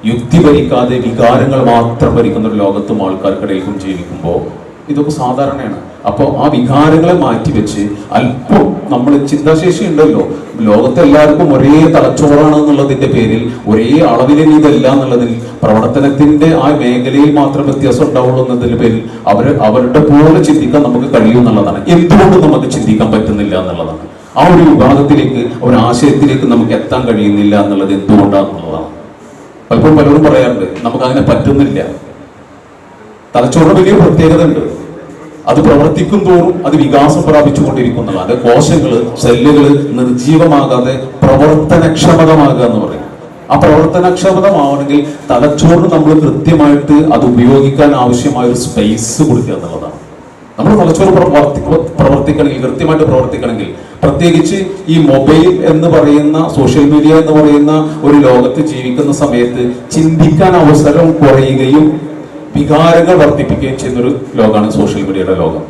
യുക്തി ഭരിക്കാതെ വികാരങ്ങൾ മാത്രം ഭരിക്കുന്ന ഒരു ലോകത്തും ആൾക്കാർക്കിടയിലും ജീവിക്കുമ്പോൾ ഇതൊക്കെ സാധാരണയാണ്. അപ്പോൾ ആ വികാരങ്ങളെ മാറ്റിവെച്ച് അല്പം നമ്മൾ ചിന്താശേഷി ഉണ്ടല്ലോ, ലോകത്തെ എല്ലാവർക്കും ഒരേ തലച്ചോറാണ് എന്നുള്ളതിന്റെ പേരിൽ ഒരേ അളവിലെ ഇതല്ല എന്നുള്ളതിൽ പ്രവർത്തനത്തിന്റെ ആ മേഖലയിൽ മാത്രം വ്യത്യാസം ഉണ്ടാവുള്ളൂ എന്നതിന്റെ പേരിൽ അവരുടെ പോലെ ചിന്തിക്കാൻ നമുക്ക് കഴിയും എന്നുള്ളതാണ്. എന്തുകൊണ്ട് നമുക്ക് ചിന്തിക്കാൻ പറ്റുന്നില്ല എന്നുള്ളതാണ്. ആ ഒരു വിഭാഗത്തിലേക്ക്, ഒരു ആശയത്തിലേക്ക് നമുക്ക് എത്താൻ കഴിയുന്നില്ല എന്നുള്ളത് എന്തുകൊണ്ടാണെന്നുള്ളതാണ്. പലപ്പോഴും പലരും പറയാറുണ്ട് നമുക്ക് അങ്ങനെ പറ്റുന്നില്ല. തലച്ചോറിന് വലിയ പ്രത്യേകത ഉണ്ട്. അത് പ്രവർത്തിക്കും തോറും അത് വികാസം പ്രാപിച്ചുകൊണ്ടിരിക്കുന്നതാണ്. അത് കോശങ്ങള്, സെല്ലുകള് നിർജീവമാകാതെ പ്രവർത്തനക്ഷമതമാകുക എന്ന് പറയും. ആ പ്രവർത്തനക്ഷമതമാവണമെങ്കിൽ തലച്ചോറിന് നമ്മൾ കൃത്യമായിട്ട് അത് ഉപയോഗിക്കാൻ ആവശ്യമായ ഒരു സ്പേസ് കൊടുക്കുക എന്നുള്ളതാണ്. നമ്മുടെ തലച്ചോറ് പ്രവർത്തിക്കണമെങ്കിൽ, കൃത്യമായിട്ട് പ്രവർത്തിക്കണമെങ്കിൽ, പ്രത്യേകിച്ച് ഈ മൊബൈൽ എന്ന് പറയുന്ന, സോഷ്യൽ മീഡിയ എന്ന് പറയുന്ന ഒരു ലോകത്ത് ജീവിക്കുന്ന സമയത്ത് ചിന്തിക്കാൻ അവസരം കുറയുകയും വികാരങ്ങൾ വർദ്ധിപ്പിക്കുകയും ചെയ്യുന്നൊരു ലോകമാണ് സോഷ്യൽ മീഡിയയുടെ ലോകം.